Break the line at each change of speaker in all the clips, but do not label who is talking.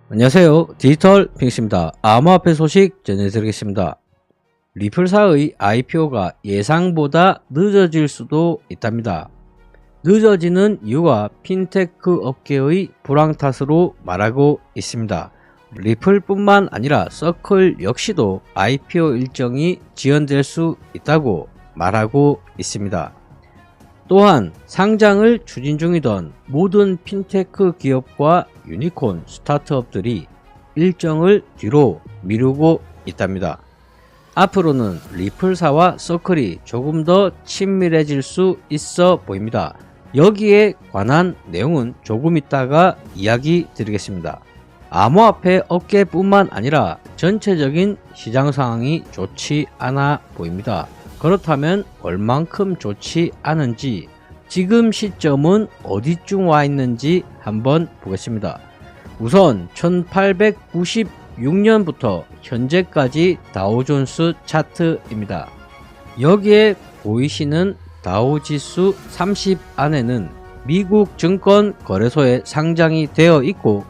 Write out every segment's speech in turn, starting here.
안녕하세요. 디지털 핑스입니다. 암호화폐 소식 전해드리겠습니다. 리플사의 IPO가 예상보다 늦어질 수도 있답니다. 늦어지는 이유가 핀테크 업계의 불황 탓으로 말하고 있습니다. 리플뿐만 아니라 서클 역시도 IPO 일정이 지연될 수 있다고 말하고 있습니다. 또한 상장을 추진 중이던 모든 핀테크 기업과 유니콘 스타트업들이 일정을 뒤로 미루고 있답니다. 앞으로는 리플사와 서클이 조금 더 친밀해질 수 있어 보입니다. 여기에 관한 내용은 조금 있다가 이야기 드리겠습니다. 암호화폐 업계뿐만 아니라 전체적인 시장 상황이 좋지 않아 보입니다. 그렇다면 얼만큼 좋지 않은지, 지금 시점은 어디쯤 와 있는지 한번 보겠습니다. 우선 1896년부터 현재까지 다우존스 차트입니다. 여기에 보이시는 다우지수 30 안에는 미국 증권거래소에 상장이 되어 있고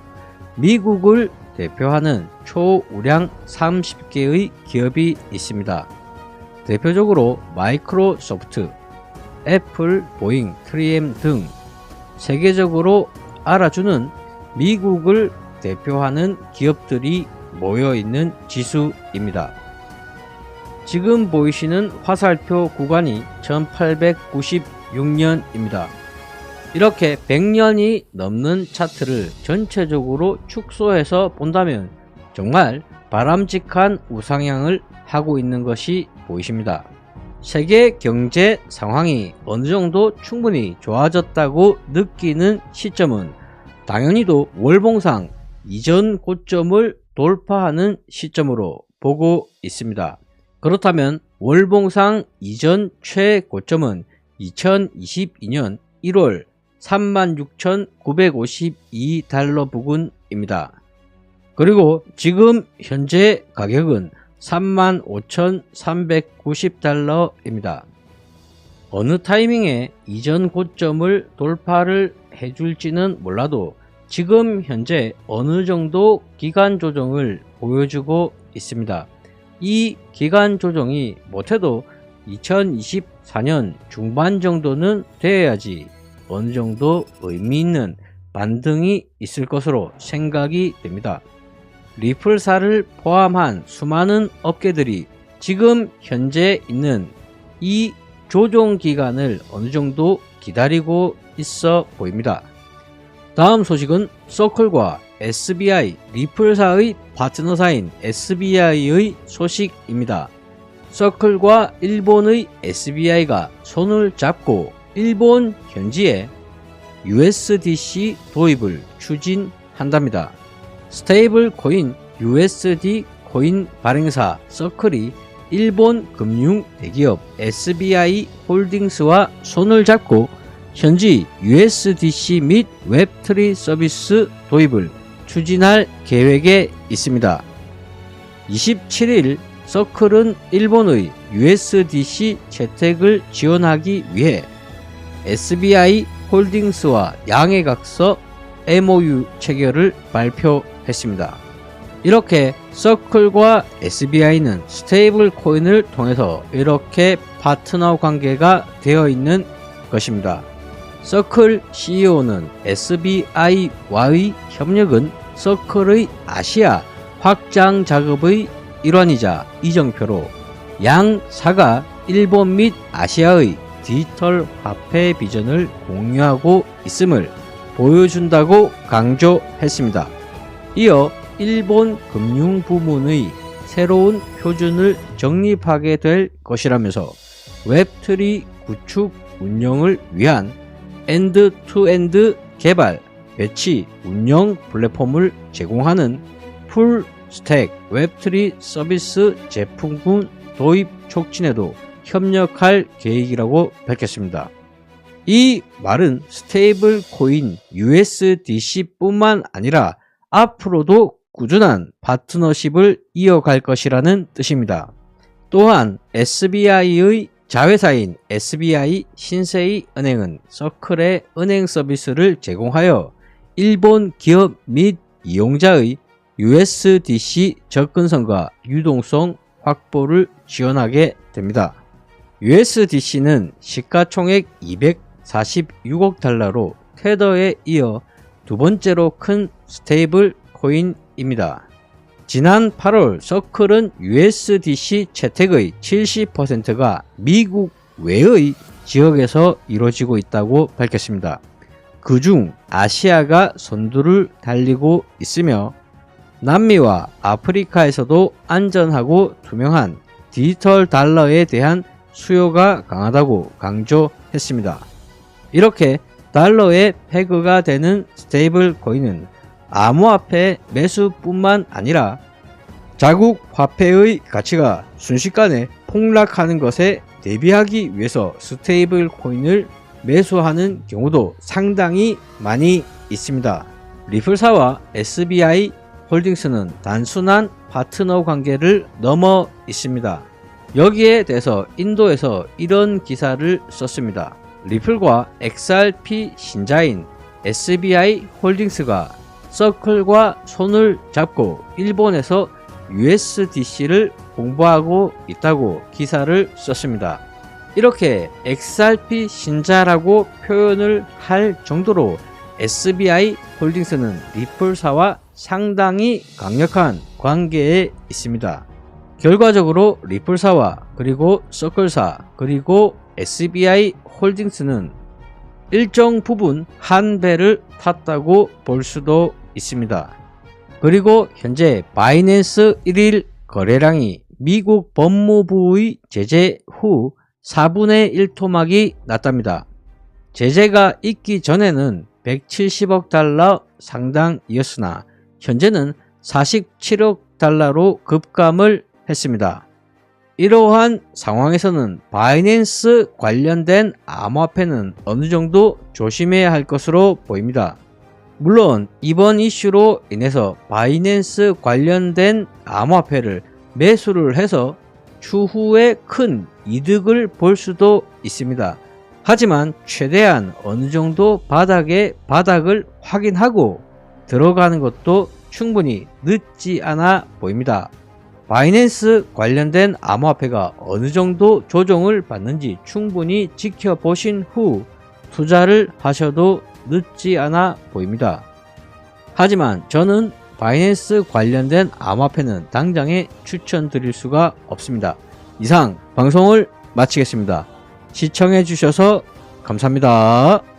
미국을 대표하는 초우량 30개의 기업이 있습니다. 대표적으로 마이크로소프트, 애플, 보잉, 3M 등 세계적으로 알아주는 미국을 대표하는 기업들이 모여있는 지수입니다. 지금 보이시는 화살표 구간이 1896년입니다. 이렇게 100년이 넘는 차트를 전체적으로 축소해서 본다면 정말 바람직한 우상향을 하고 있는 것이 보이십니다. 세계 경제 상황이 어느 정도 충분히 좋아졌다고 느끼는 시점은 당연히도 월봉상 이전 고점을 돌파하는 시점으로 보고 있습니다. 그렇다면 월봉상 이전 최고점은 2022년 1월 36,952달러 부근입니다. 그리고 지금 현재 가격은 35,390달러입니다. 어느 타이밍에 이전 고점을 돌파를 해줄지는 몰라도 지금 현재 어느 정도 기간 조정을 보여주고 있습니다. 이 기간 조정이 못해도 2024년 중반 정도는 되어야지 어느 정도 의미 있는 반등이 있을 것으로 생각이 됩니다. 리플사를 포함한 수많은 업계들이 지금 현재 있는 이 조정 기간을 어느 정도 기다리고 있어 보입니다. 다음 소식은 서클과 SBI, 리플사의 파트너사인 SBI의 소식입니다. 서클과 일본의 SBI가 손을 잡고 일본 현지에 USDC 도입을 추진한답니다. 스테이블 코인 USD 코인 발행사 서클이 일본 금융 대기업 SBI 홀딩스와 손을 잡고 현지 USDC 및 웹3 서비스 도입을 추진할 계획에 있습니다. 27일 서클은 일본의 USDC 채택을 지원하기 위해 SBI 홀딩스와 양해각서 MOU 체결을 발표했습니다. 이렇게 서클과 SBI는 스테이블 코인을 통해서 이렇게 파트너 관계가 되어 있는 것입니다. 서클 CEO는 SBI와의 협력은 서클의 아시아 확장 작업의 일환이자 이정표로 양사가 일본 및 아시아의 디지털 화폐 비전을 공유하고 있음을 보여준다고 강조했습니다. 이어 일본 금융부문의 새로운 표준을 정립하게 될 것이라면서 웹3 구축 운영을 위한 엔드-투-엔드 개발, 배치, 운영 플랫폼을 제공하는 풀 스택 웹3 서비스 제품군 도입 촉진에도 협력할 계획이라고 밝혔습니다. 이 말은 스테이블 코인 USDC 뿐만 아니라 앞으로도 꾸준한 파트너십을 이어갈 것이라는 뜻입니다. 또한 SBI의 자회사인 SBI 신세이 은행은 서클의 은행 서비스를 제공하여 일본 기업 및 이용자의 USDC 접근성과 유동성 확보를 지원하게 됩니다. USDC는 시가총액 246억 달러로 테더에 이어 두 번째로 큰 스테이블 코인입니다. 지난 8월 서클은 USDC 채택의 70%가 미국 외의 지역에서 이루어지고 있다고 밝혔습니다. 그중 아시아가 선두를 달리고 있으며 남미와 아프리카에서도 안전하고 투명한 디지털 달러에 대한 수요가 강하다고 강조했습니다. 이렇게 달러의 페그가 되는 스테이블 코인은 암호화폐 매수뿐만 아니라 자국 화폐의 가치가 순식간에 폭락하는 것에 대비하기 위해서 스테이블 코인을 매수하는 경우도 상당히 많이 있습니다. 리플사와 SBI 홀딩스는 단순한 파트너 관계를 넘어 있습니다. 여기에 대해서 인도에서 이런 기사를 썼습니다. 리플과 XRP 신자인 SBI 홀딩스가 서클과 손을 잡고 일본에서 USDC를 공부하고 있다고 기사를 썼습니다. 이렇게 XRP 신자라고 표현을 할 정도로 SBI 홀딩스는 리플사와 상당히 강력한 관계에 있습니다. 결과적으로 리플사와 그리고 서클사 그리고 SBI 홀딩스는 일정 부분 한 배를 탔다고 볼 수도 있습니다. 그리고 현재 바이낸스 1일 거래량이 미국 법무부의 제재 후 4분의 1 토막이 났답니다. 제재가 있기 전에는 170억 달러 상당이었으나 현재는 47억 달러로 급감을 했습니다. 이러한 상황에서는 바이낸스 관련된 암호화폐는 어느 정도 조심해야 할 것으로 보입니다. 물론 이번 이슈로 인해서 바이낸스 관련된 암호화폐를 매수를 해서 추후에 큰 이득을 볼 수도 있습니다. 하지만 최대한 어느 정도 바닥을 확인하고 들어가는 것도 충분히 늦지 않아 보입니다. 바이낸스 관련된 암호화폐가 어느 정도 조정을 받는지 충분히 지켜보신 후 투자를 하셔도 늦지 않아 보입니다. 하지만 저는 바이낸스 관련된 암호화폐는 당장에 추천드릴 수가 없습니다. 이상 방송을 마치겠습니다. 시청해 주셔서 감사합니다.